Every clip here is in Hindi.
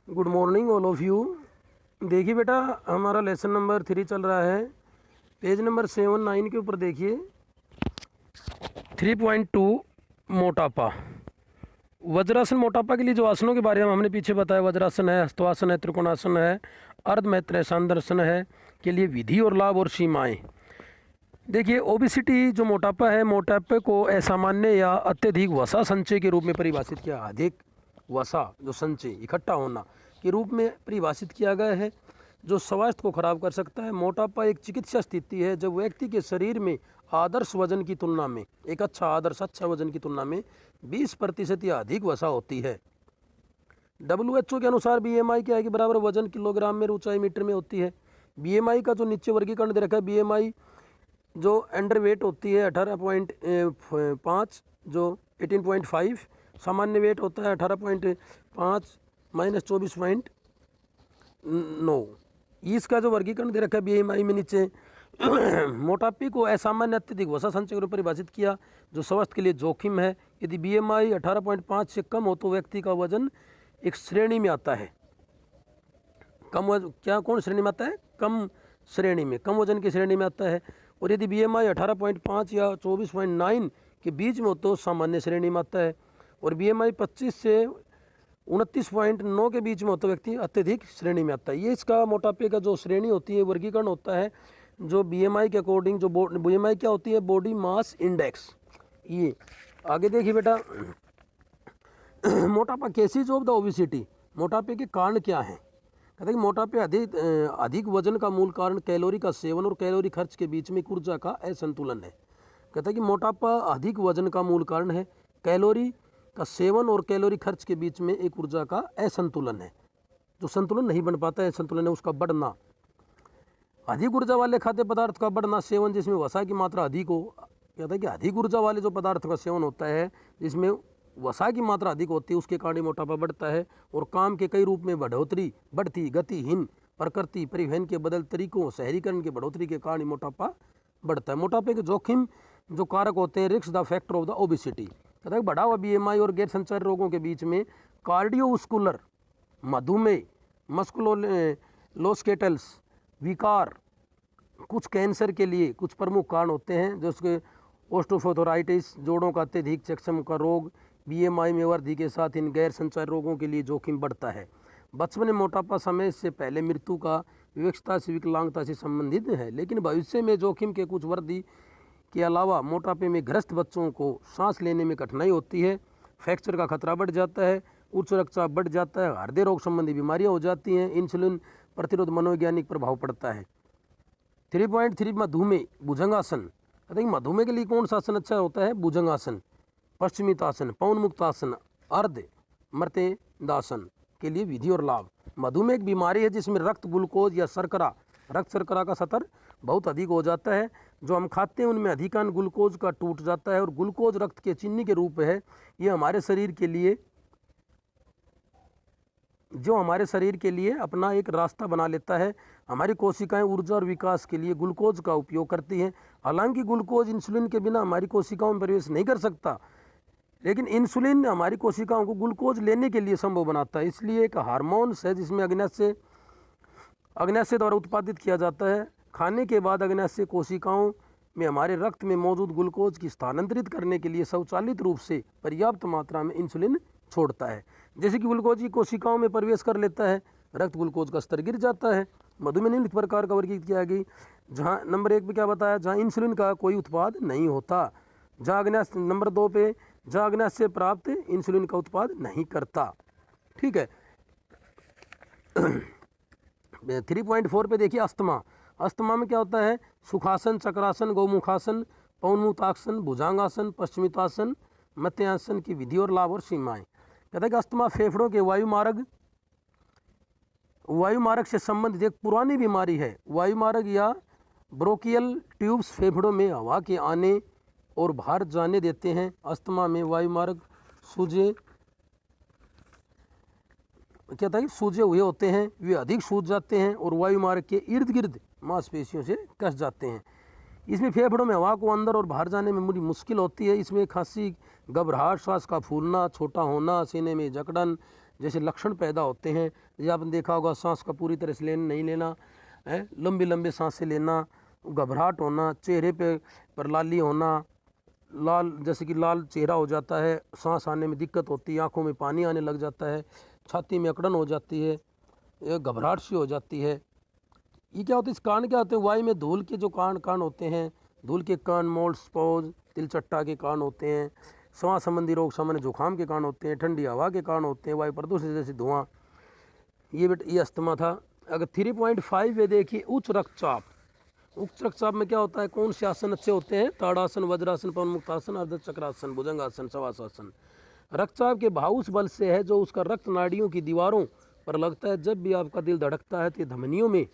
Good morning all of you. देखिए बेटा, हमारा लेसन नंबर 3 चल रहा है। पेज नंबर 7-9 के ऊपर देखिए 3.2 मोटापा। वज्रासन मोटापा के लिए जो आसनों के बारे में हमने पीछे बताया, वज्रासन है, हस्तवासन है, त्रिकोणासन है, अर्ध मैत्रेय सांद्रासन है के लिए विधि और लाभ और सीमाएं। देखिए, ओबिसिटी जो मोटापा है, मोटापे को असामान्य या अत्यधिक वसा संचय के रूप में परिभाषित किया। अधिक वसा जो संचय इकट्ठा होना के रूप में परिभाषित किया गया है, जो स्वास्थ्य को खराब कर सकता है। मोटापा एक चिकित्सा स्थिति है जब व्यक्ति के शरीर में आदर्श वजन की तुलना में, एक अच्छा वजन की तुलना में 20% या अधिक वसा होती है। WHO के अनुसार BMI क्या है कि बराबर वजन किलोग्राम में, ऊंचाई मीटर में होती है। BMI का जो नीचे वर्गीकरण दे रखा है, BMI जो अंडर वेट होती है 18.5, जो 18.5, सामान्य वेट होता है 18.5 माइनस 24.9। इसका जो वर्गीकरण दे रखा है BMI में नीचे मोटापे को असामान्य अत्यधिक वसा संचय के रूप में परिभाषित किया, जो स्वास्थ्य के लिए जोखिम है। यदि BMI 18.5 से कम हो तो व्यक्ति का वजन एक श्रेणी में आता है। कम वजन क्या, कौन श्रेणी में आता है? कम श्रेणी में, कम वजन की श्रेणी में आता है। और यदि BMI 18.5 या 24.9 के बीच में हो तो सामान्य श्रेणी में आता है। और BMI 25 से 29.9 के बीच में हो तो व्यक्ति अत्यधिक श्रेणी में आता है। ये इसका मोटापे का जो श्रेणी होती है, वर्गीकरण होता है, जो BMI के अकॉर्डिंग। जो BMI क्या होती है? Body mass index. ये आगे देखिए बेटा, मोटापा केसेज ऑफ द ओबिसिटी, मोटापे के कारण क्या हैं? कहते हैं कि मोटापे अधिक वजन का मूल कारण कैलोरी का सेवन और कैलोरी खर्च के बीच में ऊर्जा का असंतुलन है। कहते हैं कि मोटापा अधिक वजन का मूल कारण है, कैलोरी का सेवन और कैलोरी खर्च के बीच में एक ऊर्जा का असंतुलन है। जो संतुलन नहीं बन पाता है, संतुलन है उसका बढ़ना। अधिक ऊर्जा वाले खाद्य पदार्थ का बढ़ना, सेवन जिसमें वसा की मात्रा अधिक हो। कहता है कि अधिक ऊर्जा वाले जो पदार्थ का सेवन होता है जिसमें वसा की मात्रा अधिक होती है, उसके कारण मोटापा बढ़ता है। और काम के कई रूप में बढ़ती गतिहीन प्रकृति, परिवहन के बदल तरीकों, शहरीकरण के बढ़ोतरी के कारण मोटापा बढ़ता है। मोटापे के जोखिम जो कारक होते हैं, risk the factor of the obesity. कहता है बढ़ा हुआ BMI और गैर संचारी रोगों के बीच में कार्डियोवस्कुलर, मधुमेह, मस्कुलोस्केटल्स विकार, कुछ कैंसर के लिए कुछ प्रमुख कारण होते हैं, जो उसके ऑस्टियोआर्थराइटिस, जोड़ों का अत्यधिक चेक्सम का रोग। BMI में वृद्धि के साथ इन गैर संचारी रोगों के लिए जोखिम बढ़ता है। बचपन में मोटापा समय से पहले मृत्यु का, विवक्षता से, विकलांगता से संबंधित है, लेकिन भविष्य में जोखिम के कुछ वृद्धि के अलावा मोटापे में ग्रस्त बच्चों को सांस लेने में कठिनाई होती है, फ्रैक्चर का खतरा बढ़ जाता है, उच्च रक्तचाप बढ़ जाता है, हृदय रोग संबंधी बीमारियां हो जाती हैं, इंसुलिन प्रतिरोध मनोवैज्ञानिक प्रभाव पड़ता है। 3.3 मधुमेह, भुजंगासन। कहते हैं मधुमेह के लिए कौन सा आसन अच्छा होता है? भुजंगासन, पश्चिमितासन, पवनमुक्तासन, अर्ध मर्त्यासन के लिए विधि और लाभ। मधुमेह एक बीमारी है जिसमें रक्त ग्लूकोज या रक्त शर्करा का स्तर बहुत अधिक हो जाता है। जो हम खाते हैं उनमें अधिकांश ग्लूकोज का टूट जाता है और ग्लूकोज रक्त के चीनी के रूप है। ये हमारे शरीर के लिए अपना एक रास्ता बना लेता है। हमारी कोशिकाएं ऊर्जा और विकास के लिए ग्लूकोज का उपयोग करती हैं। हालांकि ग्लूकोज इंसुलिन के बिना हमारी कोशिकाओं में प्रवेश नहीं कर सकता, लेकिन इंसुलिन हमारी कोशिकाओं को ग्लूकोज लेने के लिए संभव बनाता है। इसलिए एक हार्मोन्स है जिसमें अग्न्याशय द्वारा उत्पादित किया जाता है। खाने के बाद अग्न्याशय कोशिकाओं में हमारे रक्त में मौजूद ग्लूकोज की स्थानांतरित करने के लिए स्वचालित रूप से पर्याप्त मात्रा में इंसुलिन छोड़ता है। जैसे कि ग्लूकोज की कोशिकाओं में प्रवेश कर लेता है, रक्त ग्लूकोज का स्तर गिर जाता है। मधुमेह निम्नलिखित प्रकार का वर्गीकृत किया गया, जहाँ नंबर 1 पे क्या बताया? जहाँ इंसुलिन का कोई उत्पाद नहीं होता। जहाँ अग्न्याशय, नंबर 2 पे, जहाँ अग्न्याशय प्राप्त इंसुलिन का उत्पाद नहीं करता। ठीक है। 3.4 पे देखिए, अस्थमा। अस्थमा में क्या होता है? सुखासन, चक्रासन, गौमुखासन, पवनमुक्तासन, भुजंगासन, पश्चिमितासन, मत्स्यासन की विधि और लाभ और सीमाएं। कहता है कि अस्थमा फेफड़ों के वायुमार्ग से संबंधित एक पुरानी बीमारी है। वायुमार्ग या ब्रोंकियल ट्यूब्स फेफड़ों में हवा के आने और बाहर जाने देते हैं। अस्थमा में वायुमार्ग सूजे हुए होते हैं, वे अधिक सूज जाते हैं और वायुमार्ग के इर्द गिर्द मांसपेशियों से कस जाते हैं। इसमें फेफड़ों में हवा को अंदर और बाहर जाने में बड़ी मुश्किल होती है। इसमें खांसी, घबराहट, सांस का फूलना, छोटा होना, सीने में जकड़न, जैसे लक्षण पैदा होते हैं, जैसे आपने देखा होगा सांस का पूरी तरह से नहीं लेना है, लंबे लंबे सांसें लेना, घबराहट होना, चेहरे पे प्रलाली होना, लाल जैसे कि लाल चेहरा हो जाता है, सांस आने में दिक्कत होती है, आंखों में पानी आने लग जाता है, छाती में अकड़न हो जाती है, घबराहट सी हो जाती है। ये क्या होता है, इस कारण क्या होते हैं, वायु में धूल के जो कान होते हैं, धूल के कान मोल्ड स्पॉज तिलचट्टा के कान होते हैं, श्वास संबंधी रोग सामान्य जुकाम के कान होते हैं, ठंडी हवा के कान होते हैं, वायु प्रदूषण जैसे धुआं। ये अस्थमा था। अगर 3.5 है देखिए उच्च रक्तचाप। उच्च रक्तचाप में क्या होता है, कौन से आसन अच्छे होते हैं, ताड़ासन, वज्रासन, पवन मुक्तासन, अर्ध चक्रासन, भुजंगासन, शवासासन। रक्तचाप के भाव उस बल से है जो उसका रक्त नाड़ियों की दीवारों पर लगता है। जब भी आपका दिल धड़कता है तो ये धमनियों में,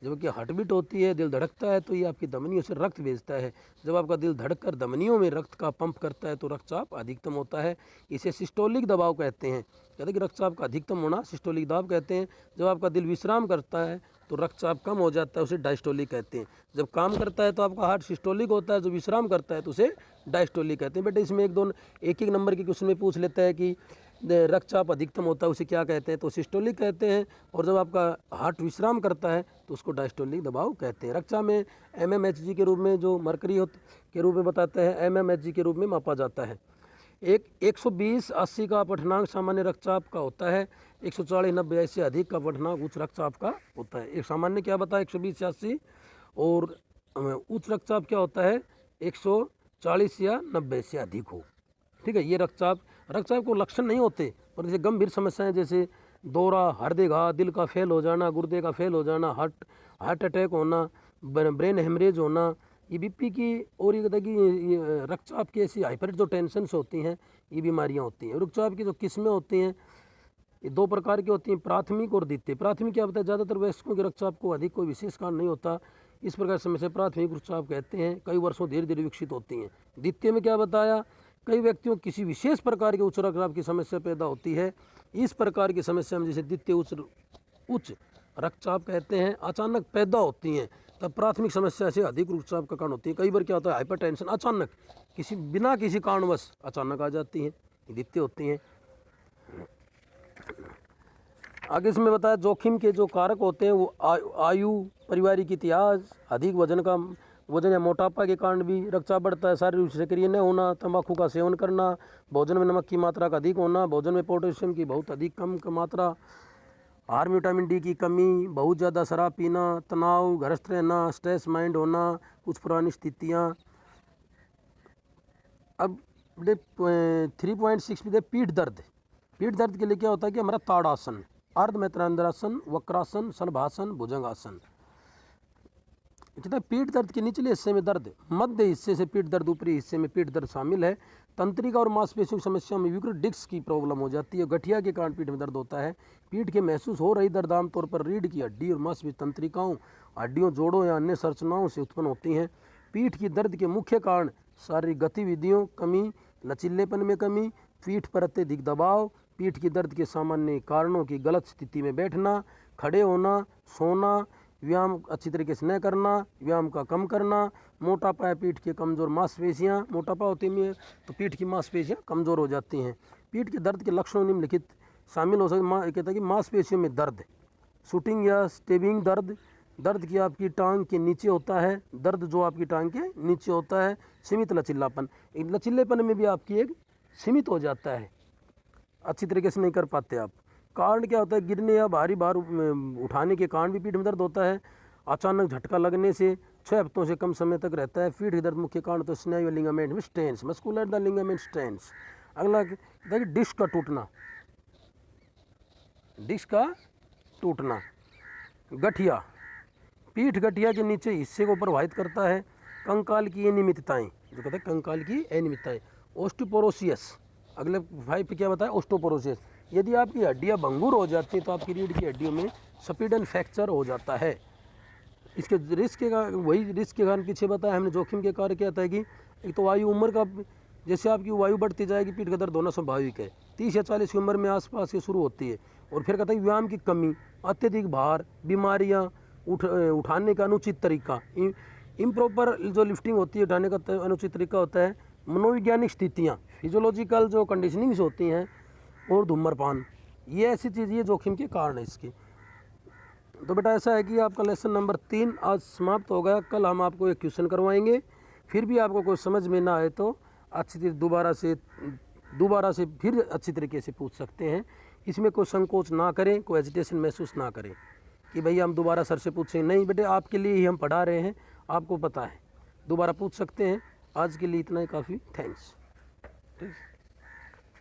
जबकि हार्टबीट होती है, दिल धड़कता है तो ये आपकी धमनियों से रक्त भेजता है। जब आपका दिल धड़ककर धमनियों में रक्त का पंप करता है तो रक्तचाप अधिकतम होता है। इसे सिस्टोलिक दबाव कहते हैं। कहते हैं कि रक्तचाप का अधिकतम होना सिस्टोलिक दबाव कहते हैं। जब आपका दिल विश्राम करता है तो रक्तचाप कम हो जाता है, उसे डायस्टोलिक कहते हैं। जब काम करता है तो आपका हार्ट सिस्टोलिक होता है, जो विश्राम करता है तो उसे डायस्टोलिक कहते हैं। बेटे इसमें एक नंबर के क्वेश्चन में पूछ लेता है कि रक्तचाप अधिकतम होता है उसे क्या कहते हैं, तो सिस्टोलिक कहते हैं। और जब आपका हार्ट विश्राम करता है तो उसको डायस्टोलिक दबाव कहते हैं। रक्तचाप में mmHg के रूप में, जो मरकरी के रूप में बताते हैं, mmHg के रूप में मापा जाता है। 120/80 का अपठनांक सामान्य रक्तचाप का होता है। 140/90 से अधिक का अपठनांक उच्च रक्तचाप का होता है। एक सामान्य क्या बताया 120/80, और उच्च रक्तचाप क्या होता है 140 या 90 से अधिक हो। ठीक है, ये रक्तचाप को लक्षण नहीं होते, पर जैसे गंभीर समस्याएं जैसे दौरा, हृदय घाव, दिल का फेल हो जाना, गुर्दे का फेल हो जाना, हार्ट अटैक होना, ब्रेन हेमरेज होना, ये बीपी की, और ये कहता है कि रक्तचाप की ऐसी हाइपर जो टेंशन होती हैं, ये बीमारियां होती हैं। रक्तचाप की जो किस्में होती हैं ये 2 प्रकार की होती हैं, प्राथमिक और द्वितीय। प्राथमिक क्या होता है, ज़्यादातर वयस्कों के रक्तचाप को अधिक कोई विशेष कारण नहीं होता, इस प्रकार समस्या प्राथमिक रक्तचाप कहते हैं, कई वर्षों धीरे धीरे विकसित होती हैं। द्वितीय में क्या बताया, कई व्यक्तियों को किसी विशेष प्रकार के उच्च रक्तचाप की समस्या पैदा होती है। इस प्रकार की समस्या में जिसे द्वितीय उच्च रक्तचाप कहते हैं, अचानक पैदा होती हैं, तब प्राथमिक समस्या से अधिक रक्तचाप का कारण होती है। कई बार क्या होता है, हाइपरटेंशन अचानक बिना किसी कारणवश अचानक आ जाती है, द्वितीय होती हैं। आगे इसमें बताया जोखिम के जो कारक होते हैं वो आयु, पारिवारिक इतिहास, अधिक वजन या मोटापा के कारण भी रक्तचाप बढ़ता है। शारीरिक सक्रिय न होना, तंबाकू का सेवन करना, भोजन में नमक की मात्रा का अधिक होना, भोजन में पोटेशियम की बहुत अधिक कम मात्रा, आहार में विटामिन डी की कमी, बहुत ज़्यादा शराब पीना, तनाव, ग्रस्त रहना, स्ट्रेस माइंड होना, कुछ पुरानी स्थितियाँ। अब 3.6 में पीठ दर्द। पीठ दर्द के लिए क्या होता है कि हमारा ताड़ासन, अर्ध मैत्रांतरासन, वक्रासन, शलभासन, भुजंगासन। कहता है पीठ दर्द के निचले हिस्से में दर्द, मध्य हिस्से से पीठ दर्द, ऊपरी हिस्से में पीठ दर्द शामिल है। तंत्रिका और मांसपेशियों की समस्या में विकृत डिस्क की प्रॉब्लम हो जाती है। गठिया के कारण पीठ में दर्द होता है। पीठ के महसूस हो रही दर्द आमतौर पर रीढ़ की हड्डी और मांसपेशी तंत्रिकाओं, हड्डियों, जोड़ों या अन्य संरचनाओं से उत्पन्न होती हैं। पीठ की दर्द के मुख्य कारण शारीरिक गतिविधियों कमी, लचीलेपन में कमी, पीठ पर अत्यधिक दबाव, पीठ की दर्द के सामान्य कारणों की गलत स्थिति में बैठना, खड़े होना, सोना, व्यायाम अच्छी तरीके से न करना, व्यायाम का कम करना, मोटापा है, पीठ के कमज़ोर मांसपेशियाँ, मोटापा होती है तो पीठ की मांसपेशियाँ कमज़ोर हो जाती हैं। पीठ के दर्द के लक्षणों निम्नलिखित शामिल हो सकते। कहता है कि मांसपेशियों में दर्द, शूटिंग या स्टेबिंग दर्द, दर्द की आपकी टांग के नीचे होता है, दर्द जो आपकी टांग के नीचे होता है। सीमित लचीलापन, लचीलेपन में भी आपकी एक सीमित हो जाता है, अच्छी तरीके से नहीं कर पाते आप। कारण क्या होता है, गिरने या भारी भार उठाने के कारण भी पीठ में दर्द होता है। अचानक झटका लगने से 6 हफ्तों से कम समय तक रहता है। पीठ दर्द मुख्य कारण तो स्नायु लिगामेंट में strains, muscular the ligament strains. अगला देखिए डिस्क का टूटना, डिस्क का टूटना। गठिया, पीठ गठिया के नीचे हिस्से को प्रभावित करता है। कंकाल की अनियमितताएं, जो कहते हैं कंकाल की अनियमितताएं। ओस्टियोपोरोसिस, अगले 5 पे क्या बताया, ओस्टियोपोरोसिस। यदि आपकी हड्डियां भंगुर हो जाती हैं तो आपकी रीढ़ की हड्डियों में सपीडन फ्रैक्चर हो जाता है। इसके रिस्क के वही रिस्क के कारण पीछे बताया हमने। जोखिम के कारण क्या होता है कि एक तो आयु, उम्र का, जैसे आपकी वायु बढ़ती जाएगी पीठ का दर्द होना स्वाभाविक है। 30 या 40 की उम्र में आसपास से शुरू होती है। और फिर कहता है व्यायाम की कमी, अत्यधिक भार, बीमारियाँ, उठाने का अनुचित तरीका, इम्प्रॉपर जो लिफ्टिंग होती है, उठाने का अनुचित तरीका होता है। मनोवैज्ञानिक स्थितियाँ, फिजियोलॉजिकल जो कंडीशनिंग्स होती हैं, और धूम्रपान। ये ऐसी चीज़, ये जोखिम के कारण है इसके। तो बेटा ऐसा है कि आपका लेसन नंबर 3 आज समाप्त हो गया। कल हम आपको एक क्वेश्चन करवाएंगे, फिर भी आपको कोई समझ में ना आए तो अच्छी तरह दोबारा से फिर अच्छी तरीके से पूछ सकते हैं। इसमें कोई संकोच ना करें, कोई एजिटेशन महसूस ना करें कि भैया हम दोबारा सर से पूछेंगे। नहीं बेटे, आपके लिए ही हम पढ़ा रहे हैं, आपको पता है, दोबारा पूछ सकते हैं। आज के लिए इतना ही काफ़ी। थैंक्स। ठीक।